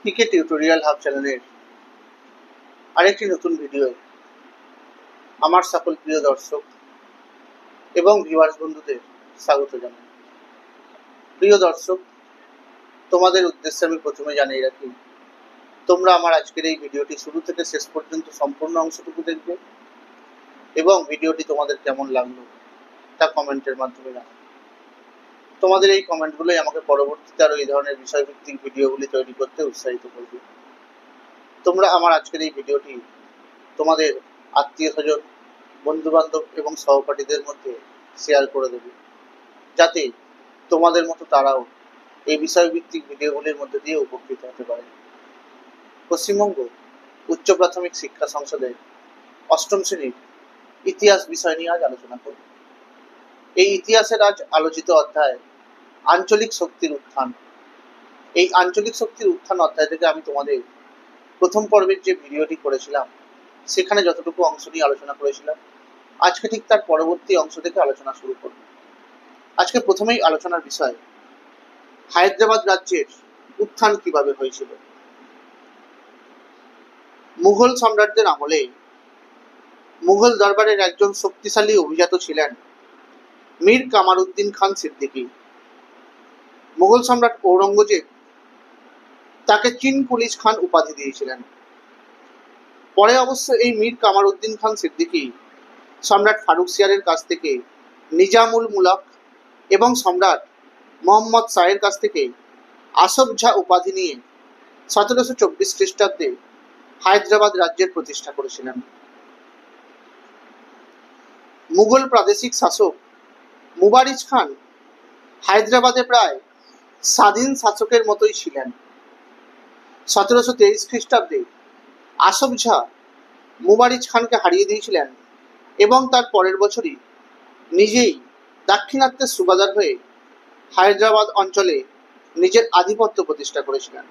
পিকে tutorial hub চ্যানেলের আরেকটি নতুন ভিডিও আমার সকল প্রিয় দর্শক এবং ভিউয়ার্স বন্ধুদের স্বাগত জানাই। প্রিয় দর্শক, তোমাদের উদ্দেশ্যে আমি প্রথমে জানিয়ে রাখি, তোমরা আমার আজকের এই ভিডিওটি শুরু থেকে শেষ পর্যন্ত সম্পূর্ণ অংশটুকু দেখবে এবং ভিডিওটি তোমাদের কেমন লাগলো তা কমেন্টের মাধ্যমে জানাবে। তোমাদের এই কমেন্টগুলোই আমাকে পরবর্তীতে আরও এই ধরনের বিষয়ভিত্তিক ভিডিওগুলি তৈরি করতে উৎসাহিত করবে। তোমরা আমার আজকের এই ভিডিওটি তোমাদের আত্মীয় স্বজন, বন্ধুবান্ধব এবং সহপাঠীদের মধ্যে শেয়ার করে দেবে, যাতে তোমাদের মতো তারাও এই বিষয়ভিত্তিক ভিডিওগুলির মধ্যে দিয়ে উপকৃত হতে পারে। পশ্চিমবঙ্গ উচ্চ প্রাথমিক শিক্ষা সংসদের অষ্টম শ্রেণীর ইতিহাস বিষয় নিয়ে আজ আলোচনা করব। এই ইতিহাসের আজ আলোচিত অধ্যায় আঞ্চলিক শক্তির উত্থান। এই আঞ্চলিক শক্তির উত্থান অধ্যায় থেকে আমি তোমাদের প্রথম পর্বের যে ভিডিওটি করেছিলাম সেখানে যতটুকু অংশ নিয়ে আলোচনা করেছিলাম, আজকে ঠিক তার পরবর্তী অংশ থেকে আলোচনা শুরু করব। আজকে প্রথমেই আলোচনার বিষয় হায়দ্রাবাদ রাজ্যের উত্থান কিভাবে হয়েছিল। মুঘল সম্রাটদের আমলে মুঘল দরবারের একজন শক্তিশালী অভিজাত ছিলেন মীর কামারউদ্দিন খান সিদ্দিকী। মুঘল সম্রাট ঔরঙ্গজেব তাকে চিন পুলিশ খান উপাধি দিয়েছিলেন। পরে অবশ্য এই মীর কামারউদ্দিন খান সিদ্দিকী সম্রাট ফারুকসিয়ারের কাছ থেকে নিজামুল মুলক এবং সম্রাট মোহাম্মদ শাহের কাছ থেকে আসফ ঝা উপাধি নিয়ে 1724 খ্রিস্টাব্দে হায়দ্রাবাদ রাজ্যের প্রতিষ্ঠা করেছিলেন। মুঘল প্রাদেশিক শাসক মুবারিজ খান হায়দ্রাবাদে প্রায় স্বাধীন শাসকের মতোই ছিলেন। 1723 খ্রিস্টাব্দে আসফ ঝা মুবারিজ খানকে হারিয়ে দিয়েছিলেন এবং তার পরের বছরই নিজেই দাক্ষিণাত্যের সুবাদার হয়ে হায়দ্রাবাদ অঞ্চলে নিজের আধিপত্য প্রতিষ্ঠা করেছিলেন।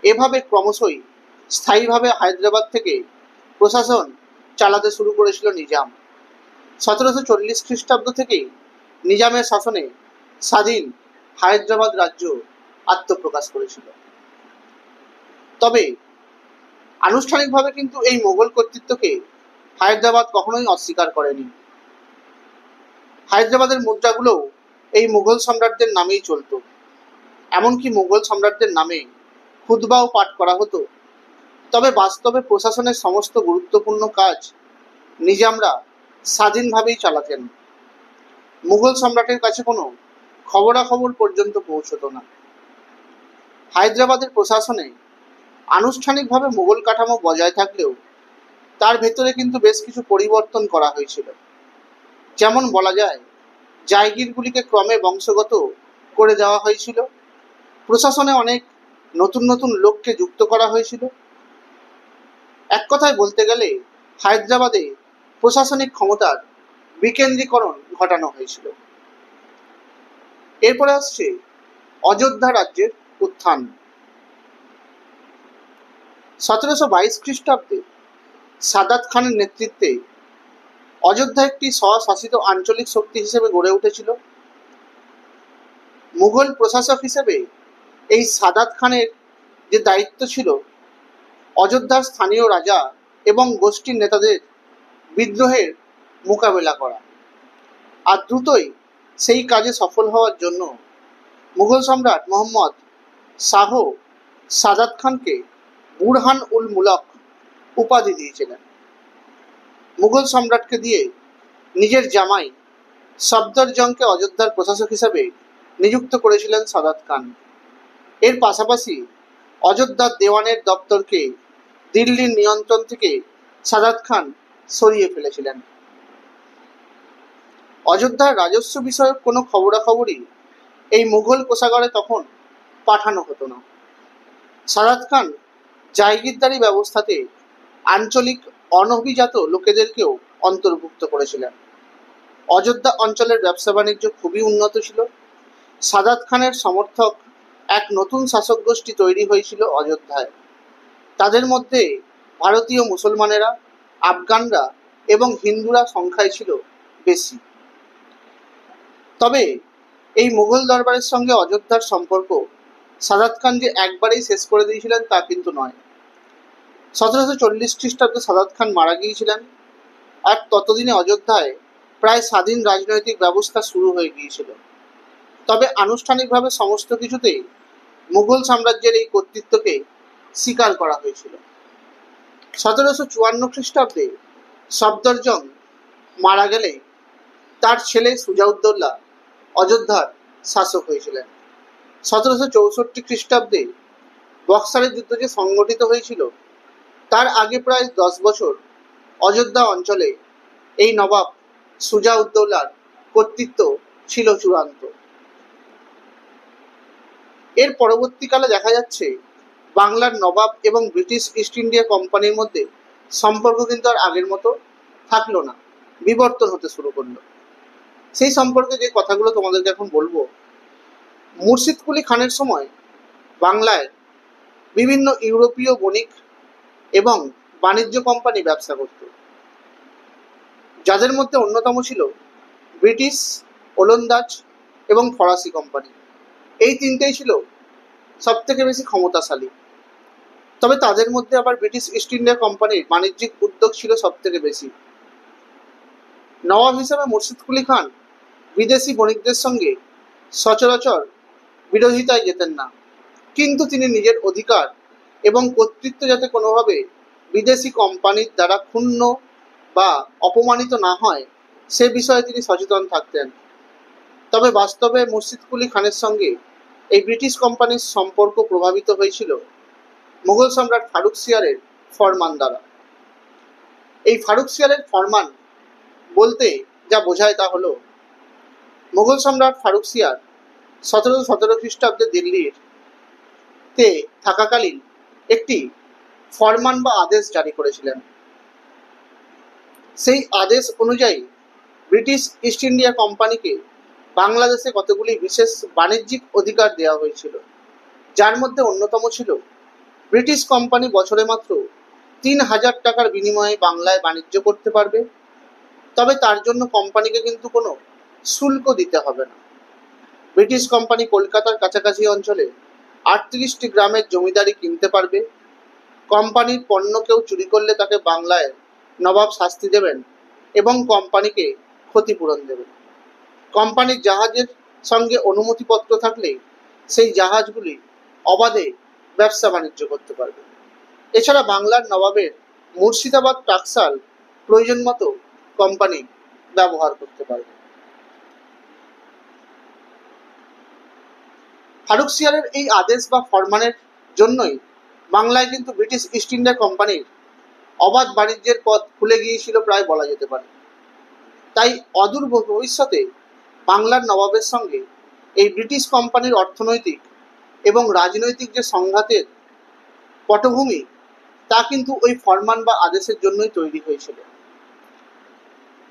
এভাবে ক্রমশই স্থায়ীভাবে হায়দ্রাবাদ থেকে প্রশাসন চালাতে শুরু করেছিল নিজাম। 1740 খ্রিস্টাব্দ থেকেই নিজামের শাসনে স্বাধীন হায়দ্রাবাদ রাজ্য আত্মপ্রকাশ করেছিল। তবে আনুষ্ঠানিকভাবে কিন্তু এই মোগল কর্তৃত্বকে হায়দ্রাবাদ কখনোই অস্বীকার করেনি। হায়দ্রাবাদের মুদ্রাগুলোও এই মুঘল সম্রাটদের নামেই চলত। এমনকি মুঘল সম্রাটদের নামে খুতবাও পাঠ করা হতো। তবে বাস্তবে প্রশাসনের সমস্ত গুরুত্বপূর্ণ কাজ নিজামরা স্বাধীনভাবেই চালাতেন। মুঘল সম্রাটের কাছে কোনো খবরাখবর পর্যন্ত পৌঁছত না। হায়দ্রাবাদের প্রশাসনে আনুষ্ঠানিকভাবে মুঘল কাঠামো বজায় থাকলেও তার ভেতরে কিন্তু বেশ কিছু পরিবর্তন করা হয়েছিল। যেমন বলা যায়, জায়গিরগুলিকে ক্রমে বংশগত করে দেওয়া হয়েছিল। প্রশাসনে অনেক নতুন নতুন লোককে যুক্ত করা হয়েছিল। এক কথায় বলতে গেলে হায়দ্রাবাদে প্রশাসনিক ক্ষমতার বিকেন্দ্রীকরণ ঘটানো হয়েছিল। এরপরে আসছে অযোধ্যা রাজ্যের উত্থান। 1722 খ্রিস্টাব্দে সাদাত খানের নেতৃত্বে অযোধ্যা একটি স্বশাসিত আঞ্চলিক শক্তি হিসেবে গড়ে উঠেছিল। মুঘল প্রশাসক হিসেবে এই সাদাত খানের যে দায়িত্ব ছিল অযোধ্যার স্থানীয় রাজা এবং গোষ্ঠীর নেতাদের বিদ্রোহের মোকাবেলা করা, আর দ্রুতই সেই কাজে সফল হওয়ার জন্য মুঘল সম্রাট মোহাম্মদ শাহ সাদাত খানকে বুরহান উল মুলক উপাধি দিয়েছিলেন। মুঘল সম্রাটকে দিয়ে নিজের জামাই সফদরজংকে অযোধ্যার প্রশাসক হিসেবে নিযুক্ত করেছিলেন সাদাত খান। এর পাশাপাশি অযোধ্যার দেওয়ানের দপ্তরকে দিল্লির নিয়ন্ত্রণ থেকে সাদাত খান সরিয়ে ফেলেছিলেন। অযোধ্যার রাজস্ব বিষয়ক কোনো খবরাখবরই এই মুঘল কোষাগারে তখন পাঠানো হতো না। সাদাত খান জায়গিরদারি ব্যবস্থাতে আঞ্চলিক অনভিজাত লোকেদেরকেও অন্তর্ভুক্ত করেছিলেন। অযোধ্যা অঞ্চলের ব্যবসা বাণিজ্য খুবই উন্নত ছিল। সাদাত খানের সমর্থক এক নতুন শাসক গোষ্ঠী তৈরি হয়েছিল অযোধ্যায়। তাদের মধ্যে ভারতীয় মুসলমানেরা, আফগানরা এবং হিন্দুরা সংখ্যায় ছিল বেশি। তবে এই মুঘল দরবারের সঙ্গে অযোধ্যার সম্পর্ক সাদাত খান যে একবারেই শেষ করে দিয়েছিলেন তা কিন্তু নয়। 1740 খ্রিস্টাব্দে সাদাত খান মারা গিয়েছিলেন, আর ততদিনে অযোধ্যায় প্রায় স্বাধীন রাজনৈতিক ব্যবস্থা শুরু হয়ে গিয়েছিল। তবে আনুষ্ঠানিকভাবে সমস্ত কিছুতেই মুঘল সাম্রাজ্যের এই কর্তৃত্বকে স্বীকার করা হয়েছিল। 1754 খ্রিস্টাব্দে সফদরজং মারা গেলে তার ছেলে সুজাউদ্দৌলা অযোধ্যার শাসক হয়েছিলেন। 1764 খ্রিস্টাব্দে বক্সারের যুদ্ধ যে সংগঠিত হয়েছিল তার আগে প্রায় 10 বছর অযোধ্যা অঞ্চলে এই নবাব সুজাউদ্দৌলার কর্তৃত্ব ছিল চূড়ান্ত। এর পরবর্তীকালে দেখা যাচ্ছে বাংলার নবাব এবং ব্রিটিশ ইস্ট ইন্ডিয়া কোম্পানির মধ্যে সম্পর্ক কিন্তু আর আগের মতো থাকলো না, বিবর্তন হতে শুরু করলো। সেই সম্পর্কে যে কথাগুলো তোমাদেরকে এখন বলবো, মুর্শিদ কুলি খানের সময় বাংলায় বিভিন্ন ইউরোপীয় বণিক এবং বাণিজ্য কোম্পানি ব্যবসা করত, যাদের মধ্যে অন্যতম ছিল ব্রিটিশ, ওলন্দাজ এবং ফরাসি কোম্পানি। এই তিনটেই ছিল সব থেকে বেশি ক্ষমতাশালী। তবে তাদের মধ্যে আবার ব্রিটিশ ইস্ট ইন্ডিয়া কোম্পানির বাণিজ্যিক উদ্যোগ ছিল সব থেকে বেশি। নবাব হিসেবে মুর্শিদ কুলি খান বিদেশি বণিকদের সঙ্গে সচরাচর বিরোধিতায় যেতেন না, কিন্তু তিনি নিজের অধিকার এবং কর্তৃত্ব যাতে কোনোভাবে বিদেশি কোম্পানির দ্বারা ক্ষুণ্ণ বা অপমানিত না হয় সে বিষয়ে তিনি সচেতন থাকতেন। তবে বাস্তবে মুর্শিদ কুলি খানের সঙ্গে এই ব্রিটিশ কোম্পানির সম্পর্ক প্রভাবিত হয়েছিল মুঘল সম্রাট ফারুকসিয়ারের ফরমান দ্বারা। এই ফারুকসিয়ারের ফরমান বলতে যা বোঝায় তা হলো, মুঘল সম্রাট ফারুকসিয়ার 1717 খ্রিস্টাব্দে দিল্লির তে থাকাকালীন একটি ফরমান বা আদেশ জারি করেছিলেন। সেই আদেশ অনুযায়ী ব্রিটিশ ইস্ট ইন্ডিয়া কোম্পানিকে বাংলাদেশে কতগুলি বিশেষ বাণিজ্যিক অধিকার দেওয়া হয়েছিল, যার মধ্যে অন্যতম ছিল ব্রিটিশ কোম্পানি বছরে মাত্র 3000 টাকার বিনিময়ে বাংলায় বাণিজ্য করতে পারবে, তবে তার জন্য কোম্পানিকে কিন্তু কোনো শুল্ক দিতে হবে না। ব্রিটিশ কোম্পানি কলকাতার কাছাকাছি অঞ্চলে 38টি গ্রামের জমিদারি কিনতে পারবে। কোম্পানির পণ্য কেউ চুরি করলে তাকে বাংলায় নবাব শাস্তি দেবেন এবং কোম্পানিকে ক্ষতিপূরণ দেবেন। কোম্পানির জাহাজের সঙ্গে অনুমতিপত্র থাকলে সেই জাহাজগুলি অবাধে ব্যবসা বাণিজ্য করতে পারবে। এছাড়া বাংলার নবাবের মুর্শিদাবাদ টাকসাল প্রয়োজন মতো কোম্পানি ব্যবহার করতে পারবে। ফারুকসিয়ারের এই আদেশ বা ফরমানের জন্যই বাংলায় কিন্তু ব্রিটিশ ইস্ট ইন্ডিয়া কোম্পানির অবাধ বাণিজ্যের পথ খুলে গিয়েছিল প্রায় বলা যেতে পারে। তাই অদূর ভবিষ্যতে বাংলার নবাবের সঙ্গে এই ব্রিটিশ কোম্পানির অর্থনৈতিক এবং রাজনৈতিক যে সংঘাতের পটভূমি তা কিন্তু ওই ফরমান বা আদেশের জন্যই তৈরি হয়েছিল।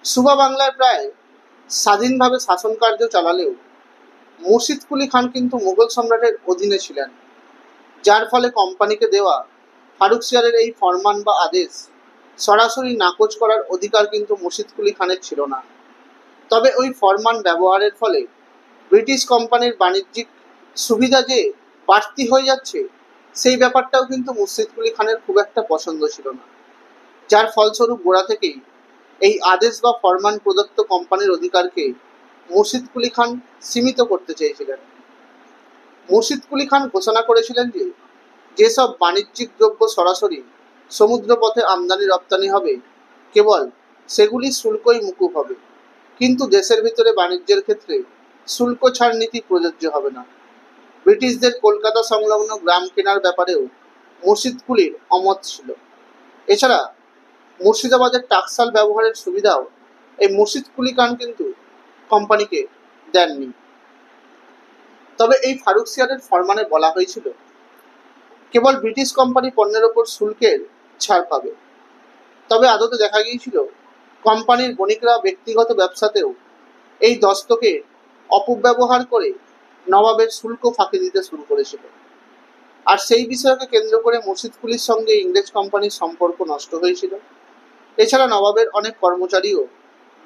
সুবা বাংলায় প্রায় স্বাধীনভাবে শাসন কার্য চালালেও মুর্শিদ কুলি খান কিন্তু মুঘল সম্রাটের অধীনে ছিলেন, যার ফলে কোম্পানিকে দেওয়া ফারুকসিয়ারের এই ফরমান বা আদেশ সরাসরি নাকচ করার অধিকার কিন্তু মুর্শিদ কুলি খানের ছিল না। তবে ওই ফরমান ব্যবহারের ফলে ব্রিটিশ কোম্পানির বাণিজ্যিক সুবিধা যে বাড়তি হয়ে যাচ্ছে সেই ব্যাপারটাও কিন্তু মুর্শিদ কুলি খানের খুব একটা পছন্দ ছিল না, যার ফলস্বরূপ গোড়া থেকেই এই আদেশ বা ফরমান প্রদত্ত কোম্পানির অধিকারকে মুর্শিদ কুলি খান সীমিত করতে চেয়েছিলেন। মুর্শিদ কুলি খান ঘোষণা করেছিলেন যে যেসব বাণিজ্যিক দ্রব্য সরাসরি সমুদ্রপথে আমদানি রপ্তানি হবে কেবল সেগুলি শুল্কই মুকুব হবে, কিন্তু দেশের ভিতরে বাণিজ্যের ক্ষেত্রে শুল্ক ছাড় নীতি প্রযোজ্য হবে না। ব্রিটিশদের কলকাতা সংলগ্ন গ্রাম কেনার ব্যাপারেও মুর্শিদ কুলির অমত ছিল। এছাড়া মুর্শিদাবাদের টাকসাল ব্যবহারের সুবিধাও এই মুর্শিদ কুলি খান কিন্তু কোম্পানিকে দেননি। তবে এই ফারুকসিয়ারের ফরমানে বলা হয়েছিল কেবল ব্রিটিশ কোম্পানি পণ্যের ওপর শুল্কের ছাড় পাবে। তবে আদতে দেখা গিয়েছিল কোম্পানির বণিকরা ব্যক্তিগত ব্যবসাতেও এই দস্তকে অপব্যবহার করে নবাবের শুল্ক ফাঁকি দিতে শুরু করেছিল, আর সেই বিষয়কে কেন্দ্র করে মুর্শিদ কুলির সঙ্গে ইংরেজ কোম্পানির সম্পর্ক নষ্ট হয়েছিল। এছাড়া নবাবের অনেক কর্মচারীও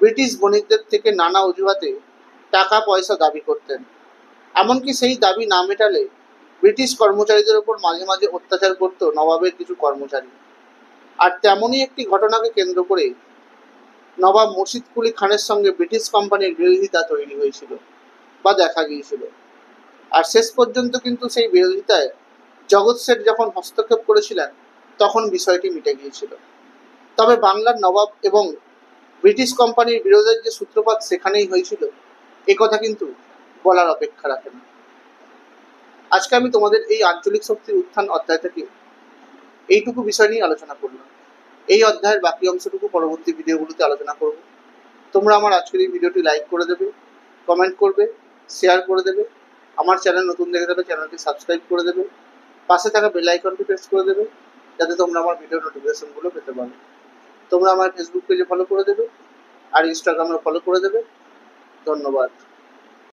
ব্রিটিশ বণিকদের থেকে নানা অজুহাতে টাকা পয়সা দাবি করতেন, এমনকি সেই দাবি না মেটালে ব্রিটিশ কর্মচারীদের ওপর মাঝে মাঝে অত্যাচার করত নবাবের কিছু কর্মচারী। আর তেমনই একটি ঘটনাকে কেন্দ্র করে নবাব মুর্শিদ কুলি খানের সঙ্গে ব্রিটিশ কোম্পানির বিরোধিতা তৈরি হয়েছিল বা দেখা গিয়েছিল। আর শেষ পর্যন্ত কিন্তু সেই বিরোধিতায় জগৎ শেঠ যখন হস্তক্ষেপ করেছিলেন তখন বিষয়টি মিটে গিয়েছিল। তবে বাংলার নবাব এবং ব্রিটিশ কোম্পানির বিরোধের যে সূত্রপাত সেখানেই হয়েছিল কথা কিন্তু বলার অপেক্ষা রাখে না। আজকে আমি তোমাদের এই আঞ্চলিক শক্তির উত্থান অধ্যায় থেকে এইটুকু বিষয় নিয়ে আলোচনা করলাম। এই অধ্যায়ের বাকি অংশটুকু পরবর্তী ভিডিওগুলোতে আলোচনা করব। তোমরা আমার আজকের এই ভিডিওটি লাইক করে দেবে, কমেন্ট করবে, শেয়ার করে দেবে। আমার চ্যানেল নতুন দেখে থাকলে চ্যানেলটি সাবস্ক্রাইব করে দেবে। পাশে থাকা বেল আইকনটি প্রেস করে দেবে যাতে তোমরা আমার ভিডিও নোটিফিকেশনগুলো পেতে পারো। তোমরা আমার ফেসবুক পেজে ফলো করে দেবে আর ইনস্টাগ্রামে ফলো করে দেবে। ধন্যবাদ।